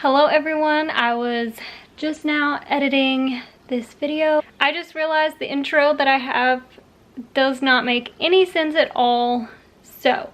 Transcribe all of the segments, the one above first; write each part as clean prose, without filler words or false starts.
Hello everyone, I was just now editing this video. I just realized the intro that I have does not make any sense at all. So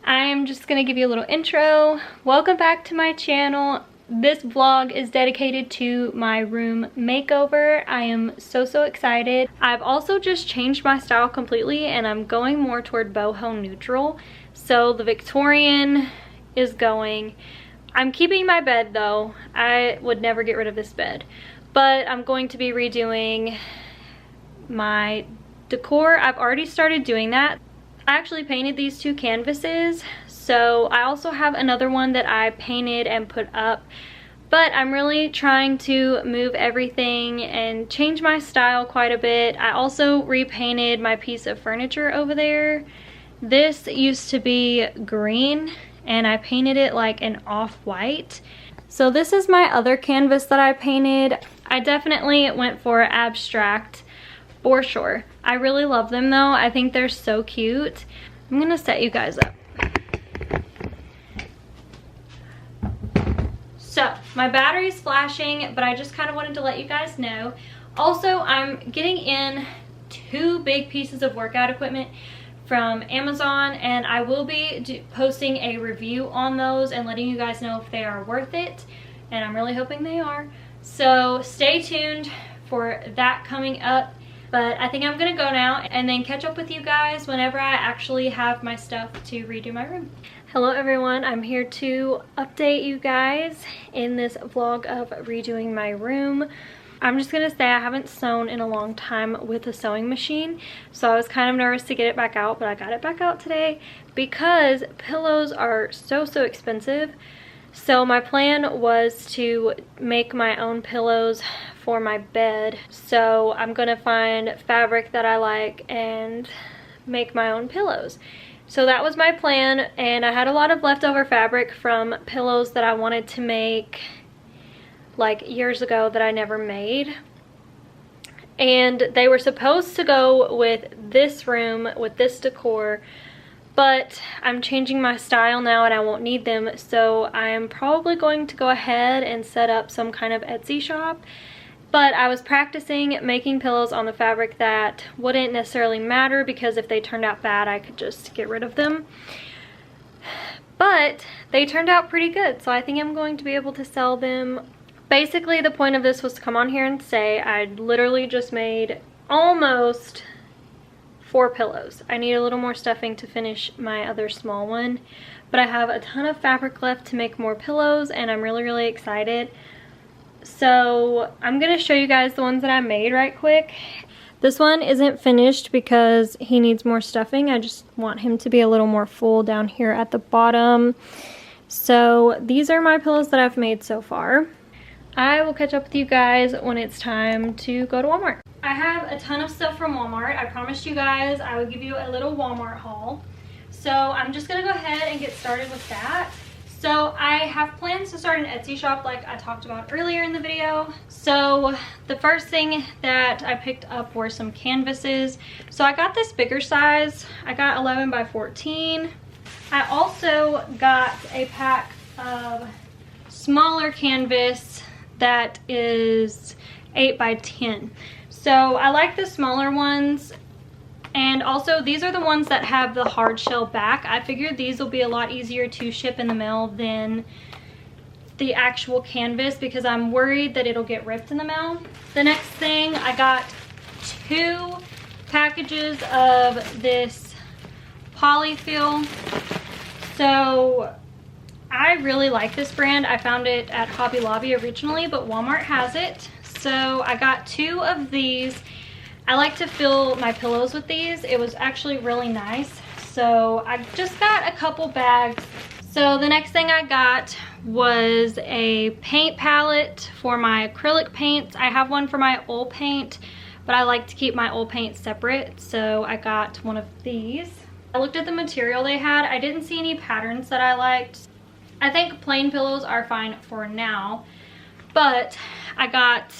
I'm just gonna give you a little intro. Welcome back to my channel. This vlog is dedicated to my room makeover. I am so excited. I've also just changed my style completely and I'm going more toward boho neutral. So the Victorian is going. I'm keeping my bed though. I would never get rid of this bed. But I'm going to be redoing my decor. I've already started doing that. I actually painted these two canvases. So I also have another one that I painted and put up. But I'm really trying to move everything and change my style quite a bit. I also repainted my piece of furniture over there. This used to be green and I painted it like an off-white. So this is my other canvas that I painted. I definitely went for abstract for sure. I really love them though. I think they're so cute. I'm gonna set you guys up. So my battery's flashing, but I just kind of wanted to let you guys know. Also, I'm getting in 2 big pieces of workout equipment from Amazon, and I will be posting a review on those and letting you guys know if they are worth it, and I'm really hoping they are. So stay tuned for that coming up, but I think I'm gonna go now and then catch up with you guys whenever I actually have my stuff to redo my room. Hello everyone, I'm here to update you guys in this vlog of redoing my room. I'm just gonna say I haven't sewn in a long time with a sewing machine, so I was kind of nervous to get it back out, but I got it back out today because pillows are so expensive. So my plan was to make my own pillows for my bed. So I'm gonna find fabric that I like and make my own pillows. So that was my plan, and I had a lot of leftover fabric from pillows that I wanted to make like years ago that I never made, and they were supposed to go with this room with this decor, but I'm changing my style now and I won't need them, so I'm probably going to go ahead and set up some kind of Etsy shop. But I was practicing making pillows on the fabric that wouldn't necessarily matter, because if they turned out bad I could just get rid of them. But they turned out pretty good, so I think I'm going to be able to sell them. Basically, the point of this was to come on here and say I literally just made almost 4 pillows. I need a little more stuffing to finish my other small one, but I have a ton of fabric left to make more pillows and I'm really excited. So I'm gonna show you guys the ones that I made right quick. This one isn't finished because he needs more stuffing. I just want him to be a little more full down here at the bottom. So these are my pillows that I've made so far. I will catch up with you guys when it's time to go to Walmart. I have a ton of stuff from Walmart. I promised you guys I would give you a little Walmart haul. So I'm just gonna go ahead and get started with that. So I have plans to start an Etsy shop like I talked about earlier in the video. So the first thing that I picked up were some canvases. So I got this bigger size. I got 11 by 14. I also got a pack of smaller canvas that is 8 by 10. So I like the smaller ones, and also these are the ones that have the hard shell back. I figured these will be a lot easier to ship in the mail than the actual canvas because I'm worried that it'll get ripped in the mail. The next thing, I got 2 packages of this polyfill. So I really like this brand. I found it at Hobby Lobby originally, but Walmart has it. So I got 2 of these. I like to fill my pillows with these. It was actually really nice. So I just got a couple bags. So the next thing I got was a paint palette for my acrylic paints. I have one for my oil paint, but I like to keep my oil paint separate. So I got one of these. I looked at the material they had. I didn't see any patterns that I liked. I think plain pillows are fine for now, but I got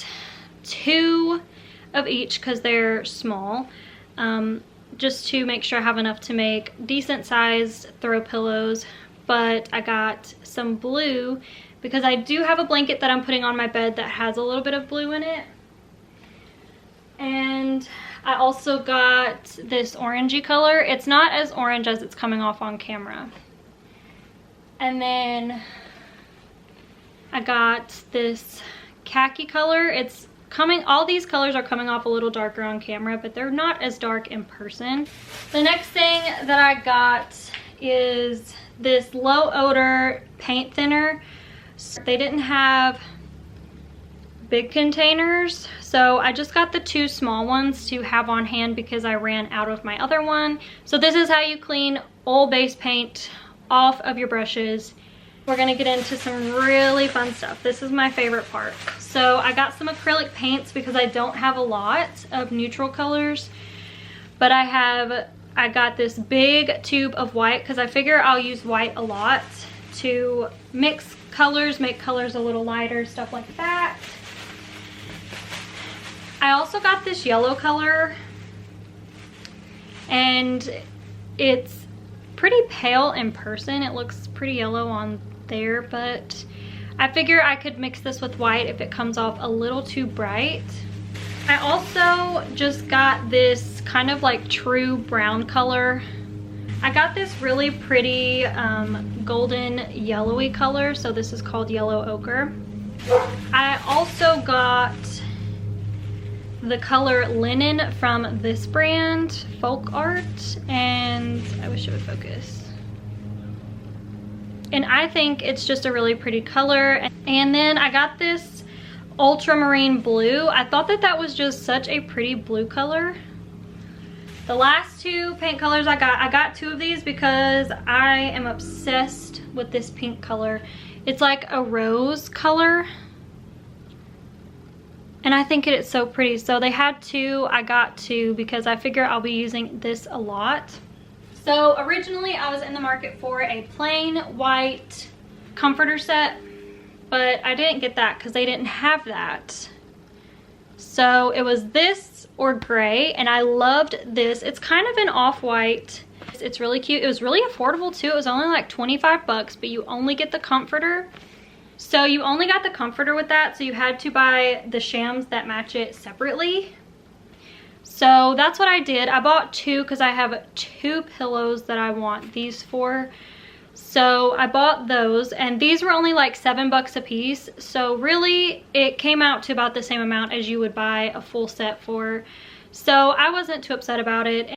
2 of each because they're small, just to make sure I have enough to make decent sized throw pillows. But I got some blue because I do have a blanket that I'm putting on my bed that has a little bit of blue in it. And I also got this orangey color. It's not as orange as it's coming off on camera. And then I got this khaki color. It's coming, all these colors are coming off a little darker on camera, but they're not as dark in person. The next thing that I got is this low odor paint thinner. So they didn't have big containers, so I just got the 2 small ones to have on hand because I ran out of my other one. So this is how you clean old base paint off of your brushes. We're gonna get into some really fun stuff. This is my favorite part. So I got some acrylic paints because I don't have a lot of neutral colors, but I got this big tube of white because I figure I'll use white a lot to mix colors, make colors a little lighter, stuff like that. I also got this yellow color, and it's pretty pale in person. It looks pretty yellow on there, but I figure I could mix this with white if it comes off a little too bright. I also just got this kind of like true brown color. I got this really pretty golden yellowy color, so this is called yellow ochre. I also got the color linen from this brand, Folk Art, and I wish it would focus. And I think it's just a really pretty color. And then I got this ultramarine blue. I thought that that was just such a pretty blue color. The last 2 paint colors I got 2 of these because I am obsessed with this pink color. It's like a rose color, and I think it is so pretty. So they had 2, I got 2 because I figure I'll be using this a lot. So originally I was in the market for a plain white comforter set, but I didn't get that because they didn't have that. So it was this or gray, and I loved this. It's kind of an off-white. It's really cute. It was really affordable too. It was only like 25 bucks, but you only get the comforter. So you only got the comforter with that, so you had to buy the shams that match it separately. So that's what I did. I bought 2 because I have 2 pillows that I want these for. So I bought those, and these were only like 7 bucks a piece. So really it came out to about the same amount as you would buy a full set for. So I wasn't too upset about it.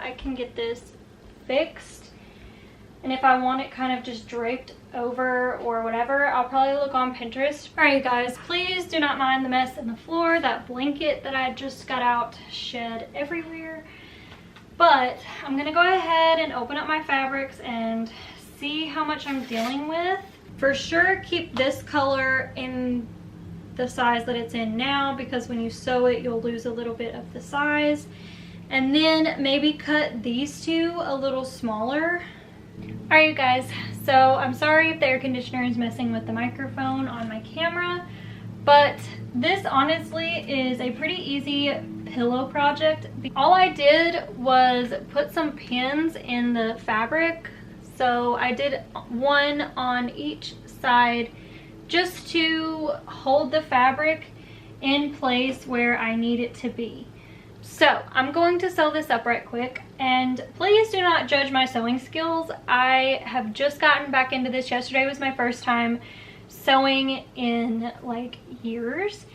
I can get this fixed, and if I want it kind of just draped over or whatever, I'll probably look on Pinterest. All right, you guys, please do not mind the mess in the floor. That blanket that I just got out shed everywhere. But I'm gonna go ahead and open up my fabrics and see how much I'm dealing with. For sure, keep this color in the size that it's in now, because when you sew it, you'll lose a little bit of the size. And then maybe cut these two a little smaller. All right, you guys, so I'm sorry if the air conditioner is messing with the microphone on my camera, but this honestly is a pretty easy pillow project. All I did was put some pins in the fabric. So I did one on each side just to hold the fabric in place where I need it to be. So I'm going to sew this up right quick, and please do not judge my sewing skills. I have just gotten back into this. Yesterday was my first time sewing in like years,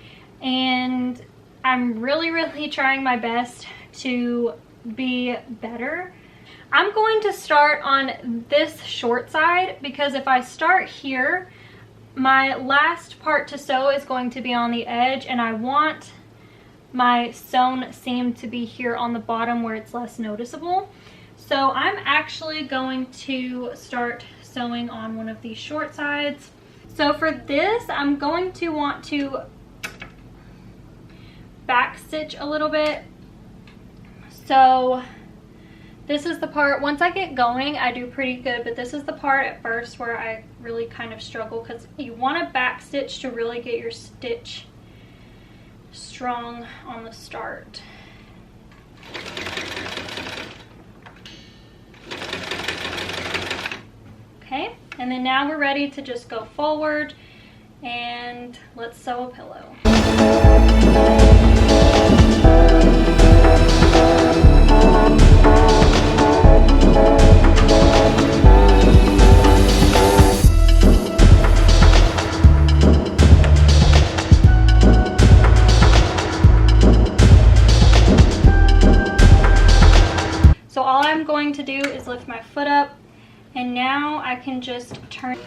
and I'm really trying my best to be better. I'm going to start on this short side because if I start here, my last part to sew is going to be on the edge, and I want my sewn seam to be here on the bottom where it's less noticeable. So I'm actually going to start sewing on one of these short sides. So for this, I'm going to want to back stitch a little bit. So this is the part, once I get going, I do pretty good, but this is the part at first where I really kind of struggle, because you want to back stitch to really get your stitch strong on the start. Okay, and then now we're ready to just go forward, and let's sew a pillow. So all I'm going to do is lift my foot up, and now I can just turn.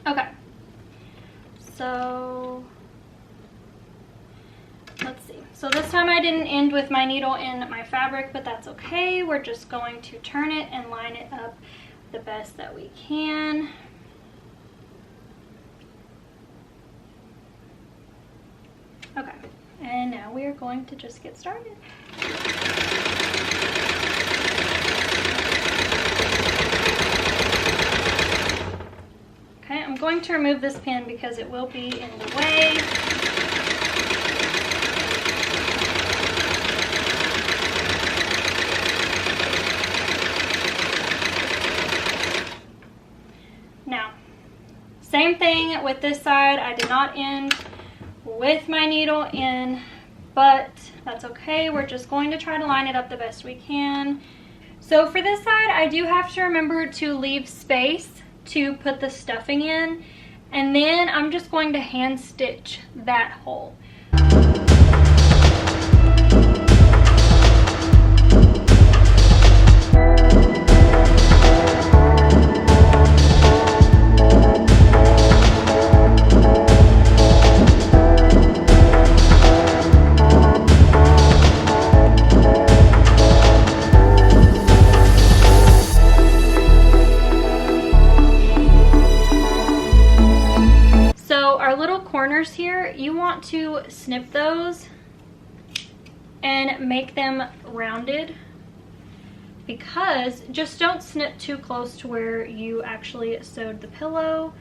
Okay, so let's see. So this time I didn't end with my needle in my fabric, but that's okay. We're just going to turn it and line it up the best that we can. Okay, and now we are going to just get started. Okay, I'm going to remove this pin because it will be in the way. Now, same thing with this side. I did not end with my needle in, but that's okay. We're just going to try to line it up the best we can. So for this side, I do have to remember to leave space to put the stuffing in, and then I'm just going to hand stitch that hole. Corners here, you want to snip those and make them rounded, because just don't snip too close to where you actually sewed the pillow,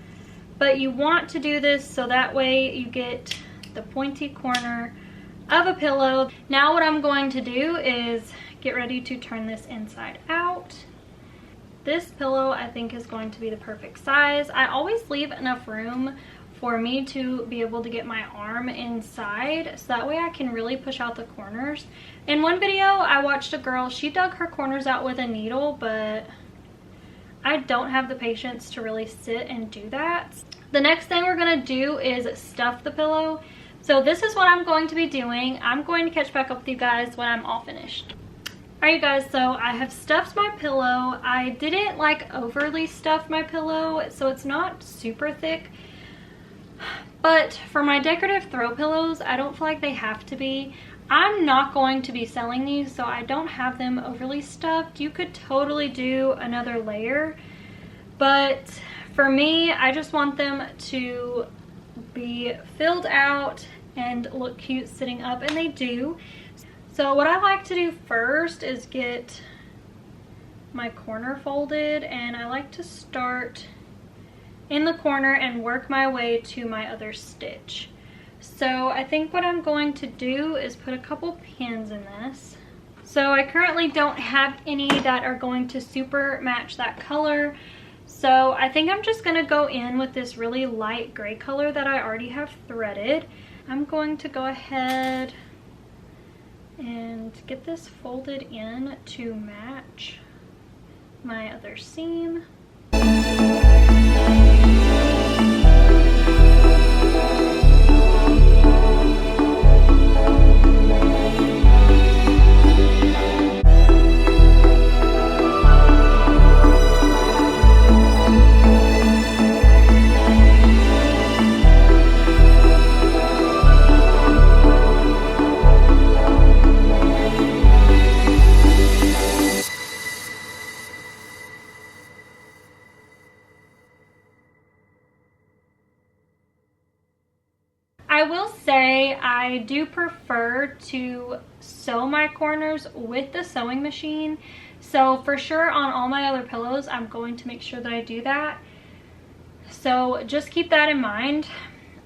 but you want to do this so that way you get the pointy corner of a pillow. Now what I'm going to do is get ready to turn this inside out. This pillow I think is going to be the perfect size. I always leave enough room for me to be able to get my arm inside, so that way I can really push out the corners. In one video I watched a girl, she dug her corners out with a needle, but I don't have the patience to really sit and do that. The next thing we're gonna do is stuff the pillow. So this is what I'm going to be doing. I'm going to catch back up with you guys when I'm all finished. Alright you guys, so I have stuffed my pillow. I didn't like overly stuff my pillow, so it's not super thick. But for my decorative throw pillows, I don't feel like they have to be. I'm not going to be selling these, so I don't have them overly stuffed. You could totally do another layer, but for me, I just want them to be filled out and look cute sitting up, and they do. So what I like to do first is get my corner folded, and I like to start in the corner and work my way to my other stitch. So I think what I'm going to do is put a couple pins in this. So I currently don't have any that are going to super match that color. So I think I'm just gonna go in with this really light gray color that I already have threaded. I'm going to go ahead and get this folded in to match my other seam. I will say I do prefer to sew my corners with the sewing machine. So for sure on all my other pillows, I'm going to make sure that I do that. So just keep that in mind.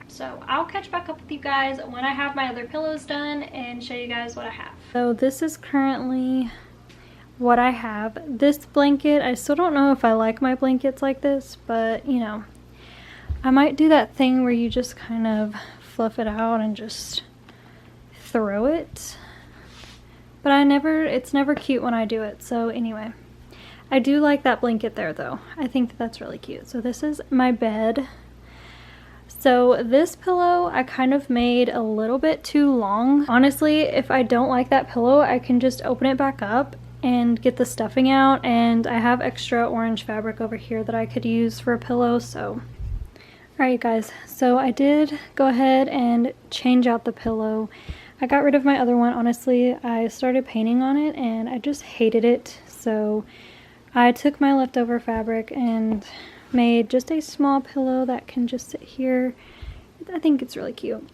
So I'll catch back up with you guys when I have my other pillows done and show you guys what I have. So this is currently what I have. This blanket, I still don't know if I like my blankets like this, but you know, I might do that thing where you just kind of fluff it out and just throw it, but it's never cute when I do it. So anyway, I do like that blanket there though. I think that that's really cute. So this is my bed. So this pillow I kind of made a little bit too long. Honestly, if I don't like that pillow, I can just open it back up and get the stuffing out, and I have extra orange fabric over here that I could use for a pillow. So alright guys, so I did go ahead and change out the pillow. I got rid of my other one. Honestly, I started painting on it and I just hated it. So I took my leftover fabric and made just a small pillow that can just sit here. I think it's really cute.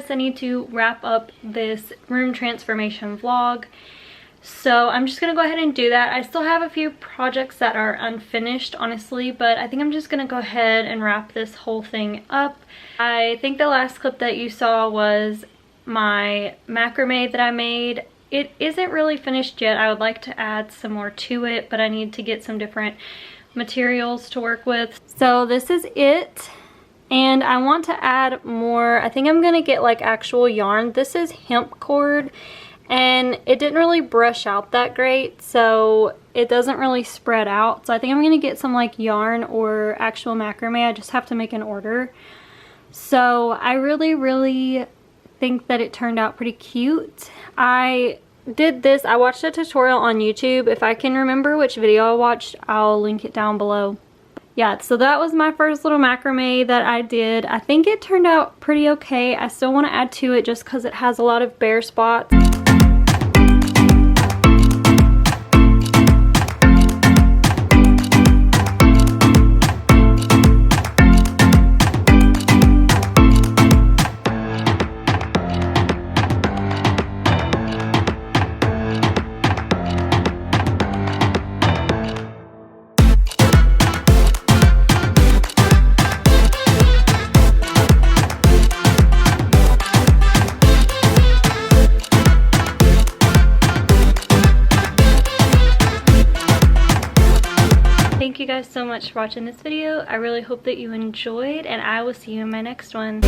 I need to wrap up this room transformation vlog, so I'm just gonna go ahead and do that. I still have a few projects that are unfinished, honestly, but I think I'm just gonna go ahead and wrap this whole thing up. I think the last clip that you saw was my macrame that I made. It isn't really finished yet. I would like to add some more to it, but I need to get some different materials to work with. So this is it. And I want to add more. I think I'm gonna get like actual yarn. This is hemp cord and it didn't really brush out that great, so it doesn't really spread out. So I think I'm gonna get some like yarn or actual macrame. I just have to make an order. So I really think that it turned out pretty cute. I did this, I watched a tutorial on YouTube. If I can remember which video I watched, I'll link it down below. Yeah, so that was my first little macrame that I did. I think it turned out pretty okay. I still want to add to it just because it has a lot of bare spots. Thank you guys so much for watching this video. I really hope that you enjoyed, and I will see you in my next one.